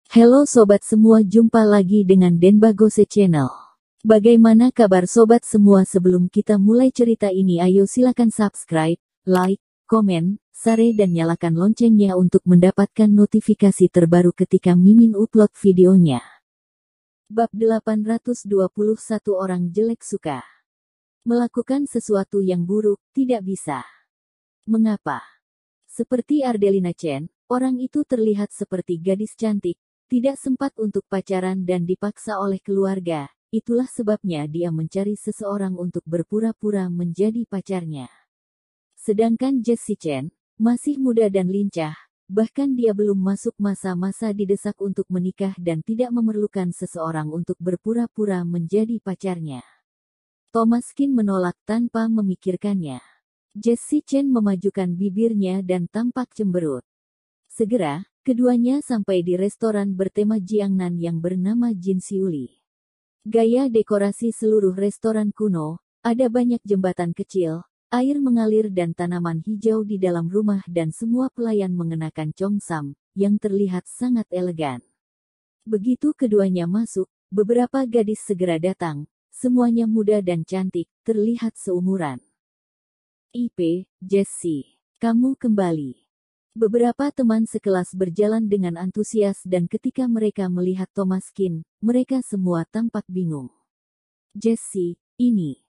Halo sobat semua, jumpa lagi dengan Denbagose Channel. Bagaimana kabar sobat semua? Sebelum kita mulai cerita ini, ayo silakan subscribe, like, komen, share dan nyalakan loncengnya untuk mendapatkan notifikasi terbaru ketika Mimin upload videonya. Bab 821, orang jelek suka melakukan sesuatu yang buruk, tidak bisa. Mengapa? Seperti Ardelina Chen, orang itu terlihat seperti gadis cantik, tidak sempat untuk pacaran dan dipaksa oleh keluarga. Itulah sebabnya dia mencari seseorang untuk berpura-pura menjadi pacarnya. Sedangkan Jessie Chen masih muda dan lincah, bahkan dia belum masuk masa-masa didesak untuk menikah dan tidak memerlukan seseorang untuk berpura-pura menjadi pacarnya. Thomas Kin menolak tanpa memikirkannya. Jessie Chen memajukan bibirnya dan tampak cemberut. Segera, keduanya sampai di restoran bertema Jiangnan yang bernama Jin Siuli. Gaya dekorasi seluruh restoran kuno, ada banyak jembatan kecil, air mengalir dan tanaman hijau di dalam rumah dan semua pelayan mengenakan chongsam, yang terlihat sangat elegan. Begitu keduanya masuk, beberapa gadis segera datang, semuanya muda dan cantik, terlihat seumuran. Jessie, kamu kembali. Beberapa teman sekelas berjalan dengan antusias dan ketika mereka melihat Thomas Kin, mereka semua tampak bingung. Jessie, ini.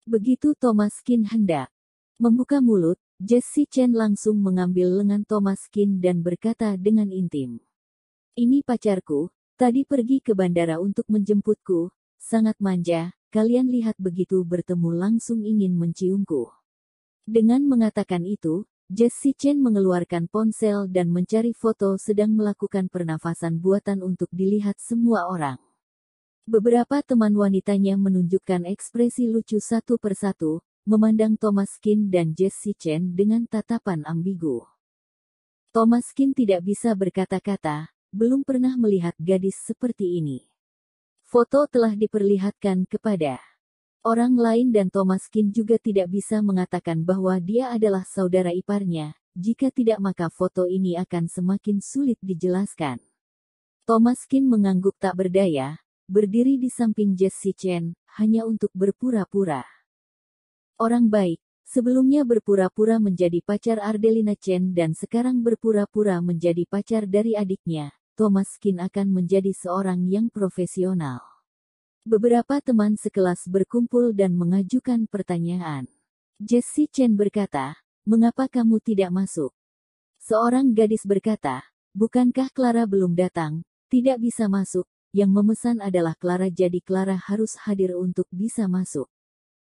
Begitu Thomas Kin hendak membuka mulut, Jessie Chen langsung mengambil lengan Thomas Kin dan berkata dengan intim. Ini pacarku, tadi pergi ke bandara untuk menjemputku, sangat manja, kalian lihat begitu bertemu langsung ingin menciumku. Dengan mengatakan itu, Jessie Chen mengeluarkan ponsel dan mencari foto sedang melakukan pernafasan buatan untuk dilihat semua orang. Beberapa teman wanitanya menunjukkan ekspresi lucu satu persatu, memandang Thomas Kin dan Jessie Chen dengan tatapan ambigu. Thomas Kin tidak bisa berkata-kata, belum pernah melihat gadis seperti ini. Foto telah diperlihatkan kepada orang lain dan Thomas Kin juga tidak bisa mengatakan bahwa dia adalah saudara iparnya, jika tidak maka foto ini akan semakin sulit dijelaskan. Thomas Kin mengangguk tak berdaya, berdiri di samping Jessie Chen, hanya untuk berpura-pura. Orang baik, sebelumnya berpura-pura menjadi pacar Ardelina Chen dan sekarang berpura-pura menjadi pacar dari adiknya, Thomas Kin akan menjadi seorang yang profesional. Beberapa teman sekelas berkumpul dan mengajukan pertanyaan. Jessie Chen berkata, mengapa kamu tidak masuk? Seorang gadis berkata, bukankah Clara belum datang, tidak bisa masuk, yang memesan adalah Clara jadi Clara harus hadir untuk bisa masuk.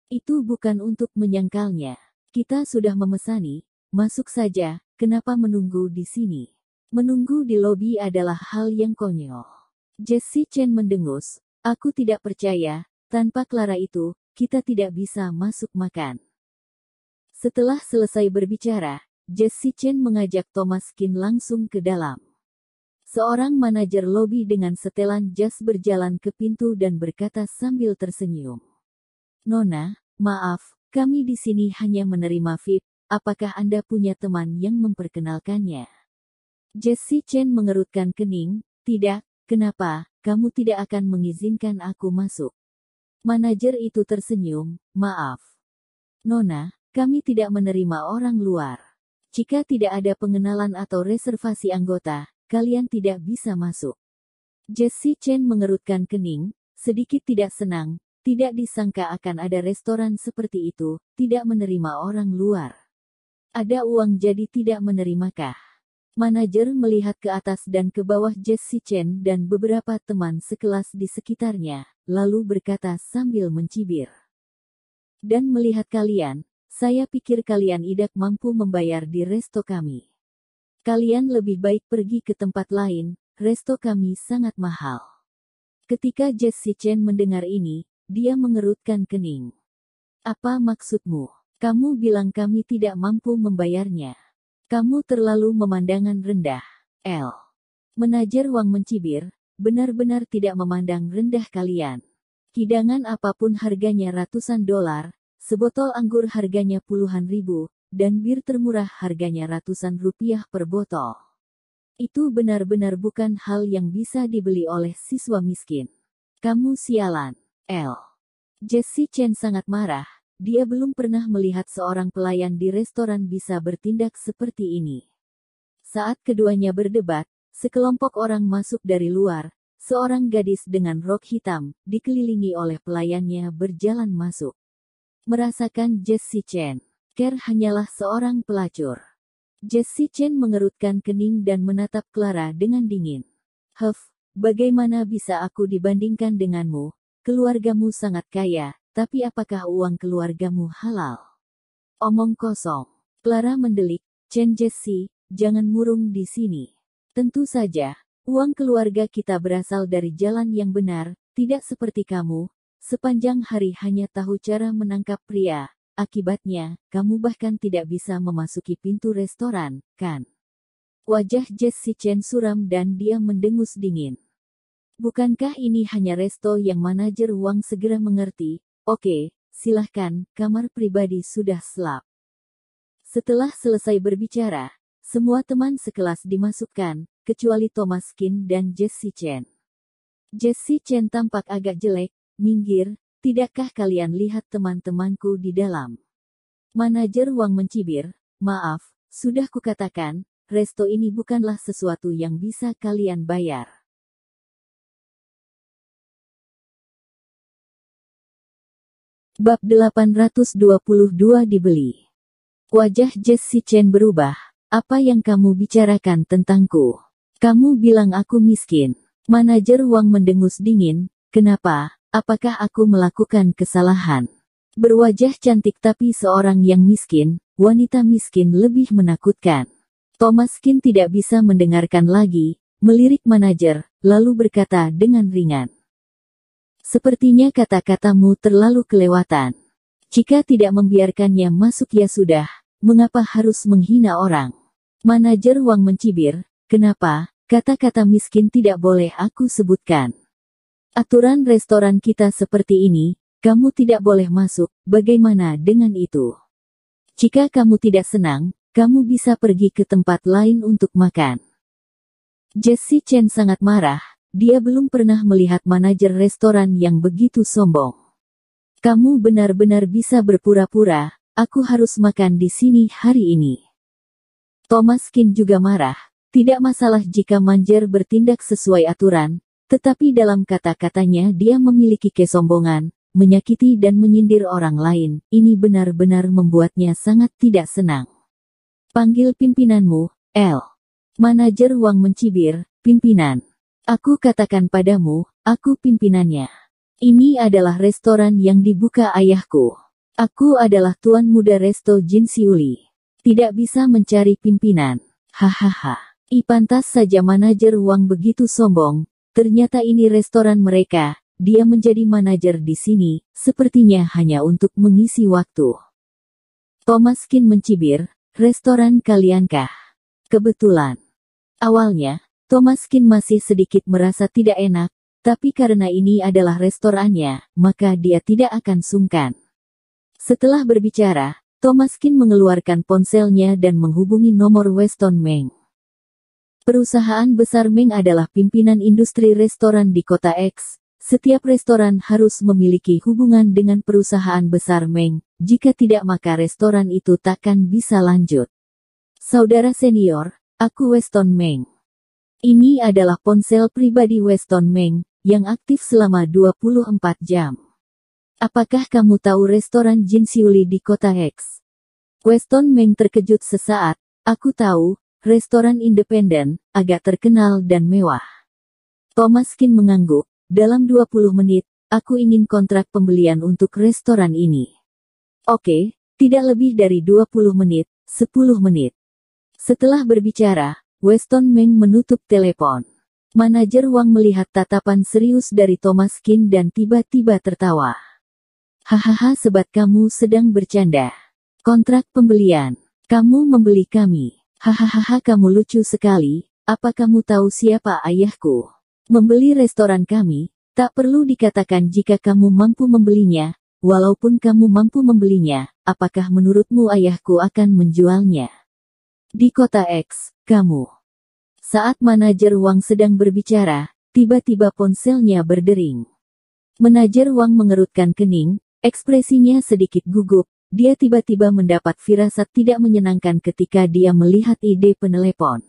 Itu bukan untuk menyangkalnya. Kita sudah memesani, masuk saja, kenapa menunggu di sini? Menunggu di lobi adalah hal yang konyol. Jessie Chen mendengus. Aku tidak percaya, tanpa Clara itu, kita tidak bisa masuk makan. Setelah selesai berbicara, Jessie Chen mengajak Thomas Kin langsung ke dalam. Seorang manajer lobi dengan setelan jas berjalan ke pintu dan berkata sambil tersenyum. Nona, maaf, kami di sini hanya menerima VIP, apakah Anda punya teman yang memperkenalkannya? Jessie Chen mengerutkan kening, tidak, kenapa? Kamu tidak akan mengizinkan aku masuk. Manajer itu tersenyum, maaf. Nona, kami tidak menerima orang luar. Jika tidak ada pengenalan atau reservasi anggota, kalian tidak bisa masuk. Jessie Chen mengerutkan kening, sedikit tidak senang, tidak disangka akan ada restoran seperti itu, tidak menerima orang luar. Ada uang jadi tidak menerimakah? Manajer melihat ke atas dan ke bawah Jessie Chen dan beberapa teman sekelas di sekitarnya, lalu berkata sambil mencibir. Dan melihat kalian, saya pikir kalian tidak mampu membayar di resto kami. Kalian lebih baik pergi ke tempat lain, resto kami sangat mahal. Ketika Jessie Chen mendengar ini, dia mengerutkan kening. Apa maksudmu? Kamu bilang kami tidak mampu membayarnya. Kamu terlalu memandangan rendah. Manajer Wang mencibir, benar-benar tidak memandang rendah kalian. Hidangan apapun harganya ratusan dolar, sebotol anggur harganya puluhan ribu, dan bir termurah harganya ratusan rupiah per botol. Itu benar-benar bukan hal yang bisa dibeli oleh siswa miskin. Kamu sialan, El. Jessie Chen sangat marah. Dia belum pernah melihat seorang pelayan di restoran bisa bertindak seperti ini. Saat keduanya berdebat, sekelompok orang masuk dari luar. Seorang gadis dengan rok hitam, dikelilingi oleh pelayannya berjalan masuk. Merasakan Jessie Chen. Kerr hanyalah seorang pelacur. Jessie Chen mengerutkan kening dan menatap Clara dengan dingin. Bagaimana bisa aku dibandingkan denganmu? Keluargamu sangat kaya, tapi apakah uang keluargamu halal? Omong kosong. Clara mendelik, Chen Jessie, jangan murung di sini. Tentu saja, uang keluarga kita berasal dari jalan yang benar, tidak seperti kamu, sepanjang hari hanya tahu cara menangkap pria. Akibatnya, kamu bahkan tidak bisa memasuki pintu restoran, kan? Wajah Jessie Chen suram dan dia mendengus dingin. Bukankah ini hanya resto yang manajer uang segera mengerti? Oke, silahkan, kamar pribadi sudah selap. Setelah selesai berbicara, semua teman sekelas dimasukkan, kecuali Thomas Kin dan Jessie Chen. Jessie Chen tampak agak jelek, minggir. Tidakkah kalian lihat teman-temanku di dalam? Manajer uang mencibir, maaf, sudah kukatakan, resto ini bukanlah sesuatu yang bisa kalian bayar. Bab 822 dibeli. Wajah Jessie Chen berubah. Apa yang kamu bicarakan tentangku? Kamu bilang aku miskin. Manajer uang mendengus dingin, kenapa? Apakah aku melakukan kesalahan? Berwajah cantik tapi seorang yang miskin, wanita miskin lebih menakutkan. Thomas Kin tidak bisa mendengarkan lagi, melirik manajer, lalu berkata dengan ringan. Sepertinya kata-katamu terlalu kelewatan. Jika tidak membiarkannya masuk ya sudah, mengapa harus menghina orang? Manajer uang mencibir, kenapa? Kata-kata miskin tidak boleh aku sebutkan. Aturan restoran kita seperti ini, kamu tidak boleh masuk, bagaimana dengan itu? Jika kamu tidak senang, kamu bisa pergi ke tempat lain untuk makan. Jessie Chen sangat marah, dia belum pernah melihat manajer restoran yang begitu sombong. Kamu benar-benar bisa berpura-pura, aku harus makan di sini hari ini. Thomas Kin juga marah, tidak masalah jika manajer bertindak sesuai aturan, tetapi dalam kata-katanya dia memiliki kesombongan, menyakiti dan menyindir orang lain. Ini benar-benar membuatnya sangat tidak senang. Panggil pimpinanmu, El. Manajer uang mencibir, pimpinan. Aku katakan padamu, aku pimpinannya. Ini adalah restoran yang dibuka ayahku. Aku adalah tuan muda resto Jin Siuli. Tidak bisa mencari pimpinan. Hahaha. Pantas saja manajer uang begitu sombong. Ternyata ini restoran mereka, dia menjadi manajer di sini, sepertinya hanya untuk mengisi waktu. Thomas Kin mencibir, restoran kaliankah? Kebetulan. Awalnya, Thomas Kin masih sedikit merasa tidak enak, tapi karena ini adalah restorannya, maka dia tidak akan sungkan. Setelah berbicara, Thomas Kin mengeluarkan ponselnya dan menghubungi nomor Weston Meng. Perusahaan besar Meng adalah pimpinan industri restoran di kota X. Setiap restoran harus memiliki hubungan dengan perusahaan besar Meng, jika tidak maka restoran itu takkan bisa lanjut. Saudara senior, aku Weston Meng. Ini adalah ponsel pribadi Weston Meng, yang aktif selama 24 jam. Apakah kamu tahu restoran Jin Siuli di kota X? Weston Meng terkejut sesaat, aku tahu. Restoran independen, agak terkenal dan mewah. Thomas Kin mengangguk, dalam 20 menit, aku ingin kontrak pembelian untuk restoran ini. Oke, tidak lebih dari 20 menit, 10 menit. Setelah berbicara, Weston Meng menutup telepon. Manajer uang melihat tatapan serius dari Thomas Kin dan tiba-tiba tertawa. Hahaha sebat kamu sedang bercanda. Kontrak pembelian, kamu membeli kami. Hahaha kamu lucu sekali, apa kamu tahu siapa ayahku? Membeli restoran kami, tak perlu dikatakan jika kamu mampu membelinya, walaupun kamu mampu membelinya, apakah menurutmu ayahku akan menjualnya? Di kota X, kamu Saat manajer Wang sedang berbicara, tiba-tiba ponselnya berdering. Manajer Wang mengerutkan kening, ekspresinya sedikit gugup. Dia tiba-tiba mendapat firasat tidak menyenangkan ketika dia melihat ide penelepon.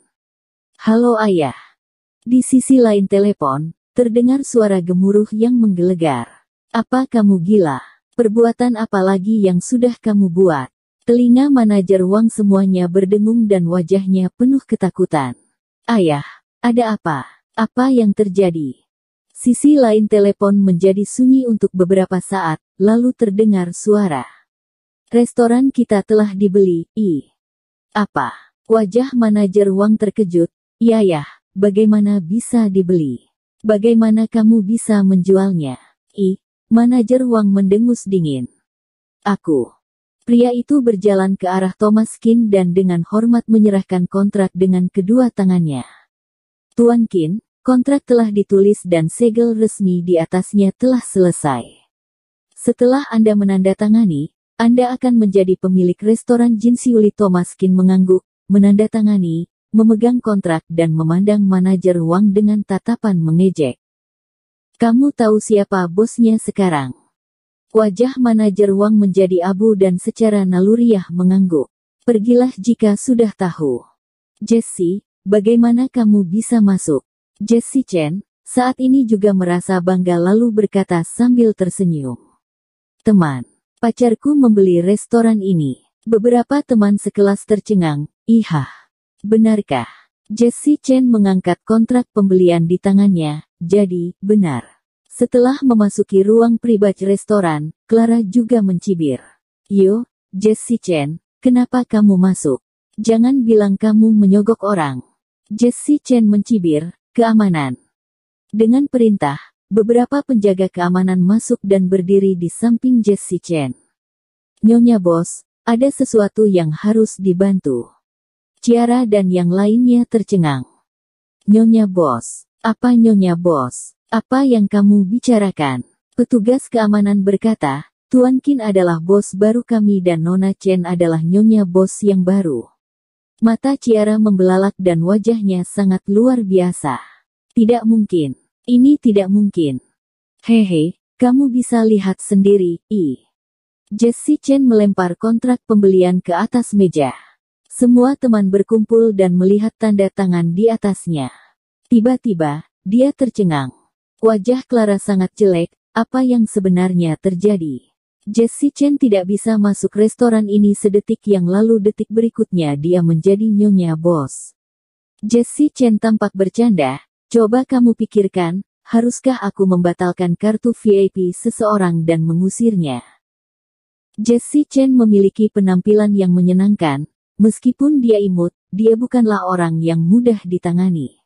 Halo ayah. Di sisi lain telepon, terdengar suara gemuruh yang menggelegar. Apa kamu gila? Perbuatan apa lagi yang sudah kamu buat? Telinga manajer Wang semuanya berdengung dan wajahnya penuh ketakutan. Ayah, ada apa? Apa yang terjadi? Sisi lain telepon menjadi sunyi untuk beberapa saat, lalu terdengar suara. Restoran kita telah dibeli, Apa? Wajah manajer Wang terkejut. Iya ya, bagaimana bisa dibeli? Bagaimana kamu bisa menjualnya? Manajer Wang mendengus dingin. Aku. Pria itu berjalan ke arah Thomas Qin dan dengan hormat menyerahkan kontrak dengan kedua tangannya. Tuan Qin, kontrak telah ditulis dan segel resmi di atasnya telah selesai. Setelah Anda menandatangani, Anda akan menjadi pemilik restoran Jinxiuli. Thomas Qin mengangguk, menandatangani, memegang kontrak dan memandang manajer Wang dengan tatapan mengejek. Kamu tahu siapa bosnya sekarang? Wajah manajer Wang menjadi abu dan secara naluriah mengangguk. Pergilah jika sudah tahu. Jessie, bagaimana kamu bisa masuk? Jessie Chen, saat ini juga merasa bangga lalu berkata sambil tersenyum. Teman. Pacarku membeli restoran ini. Beberapa teman sekelas tercengang. Ihah. Benarkah? Jessie Chen mengangkat kontrak pembelian di tangannya. Jadi, benar. Setelah memasuki ruang pribadi restoran, Clara juga mencibir. Yo, Jessie Chen, kenapa kamu masuk? Jangan bilang kamu menyogok orang. Jessie Chen mencibir, keamanan. Dengan perintah, beberapa penjaga keamanan masuk dan berdiri di samping Jessie Chen. Nyonya Bos, ada sesuatu yang harus dibantu. Ciara dan yang lainnya tercengang. Nyonya Bos, apa Nyonya Bos? Apa yang kamu bicarakan? Petugas keamanan berkata, Tuan Qin adalah bos baru kami dan Nona Chen adalah Nyonya Bos yang baru. Mata Ciara membelalak dan wajahnya sangat luar biasa. Tidak mungkin. Ini tidak mungkin. Hehe, kamu bisa lihat sendiri, Jessie Chen melempar kontrak pembelian ke atas meja. Semua teman berkumpul dan melihat tanda tangan di atasnya. Tiba-tiba, dia tercengang. Wajah Clara sangat jelek, apa yang sebenarnya terjadi? Jessie Chen tidak bisa masuk restoran ini sedetik yang lalu detik berikutnya dia menjadi Nyonya Bos. Jessie Chen tampak bercanda. Coba kamu pikirkan, haruskah aku membatalkan kartu VIP seseorang dan mengusirnya? Jessie Chen memiliki penampilan yang menyenangkan, meskipun dia imut, dia bukanlah orang yang mudah ditangani.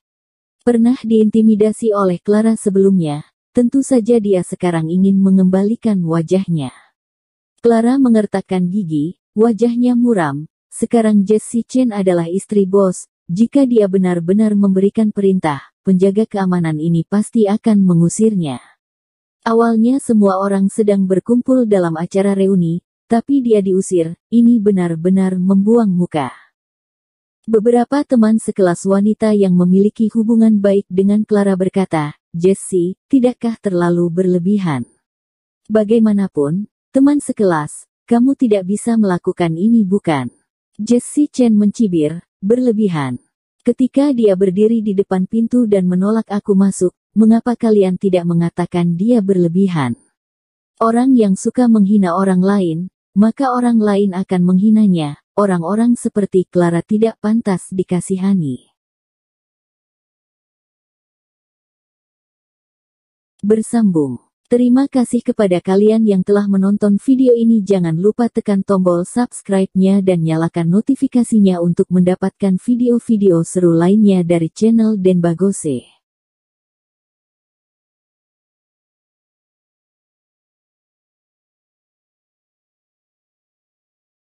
Pernah diintimidasi oleh Clara sebelumnya, tentu saja dia sekarang ingin mengembalikan wajahnya. Clara mengertakkan gigi, wajahnya muram, sekarang Jessie Chen adalah istri bos, jika dia benar-benar memberikan perintah, penjaga keamanan ini pasti akan mengusirnya. Awalnya semua orang sedang berkumpul dalam acara reuni, tapi dia diusir, ini benar-benar membuang muka. Beberapa teman sekelas wanita yang memiliki hubungan baik dengan Clara berkata, Jessie, tidakkah terlalu berlebihan? Bagaimanapun, teman sekelas, kamu tidak bisa melakukan ini bukan? Jessie Chen mencibir, berlebihan. Ketika dia berdiri di depan pintu dan menolak aku masuk, mengapa kalian tidak mengatakan dia berlebihan? Orang yang suka menghina orang lain, maka orang lain akan menghinanya. Orang-orang seperti Clara tidak pantas dikasihani. Bersambung. Terima kasih kepada kalian yang telah menonton video ini. Jangan lupa tekan tombol subscribe-nya dan nyalakan notifikasinya untuk mendapatkan video-video seru lainnya dari channel Denbagose.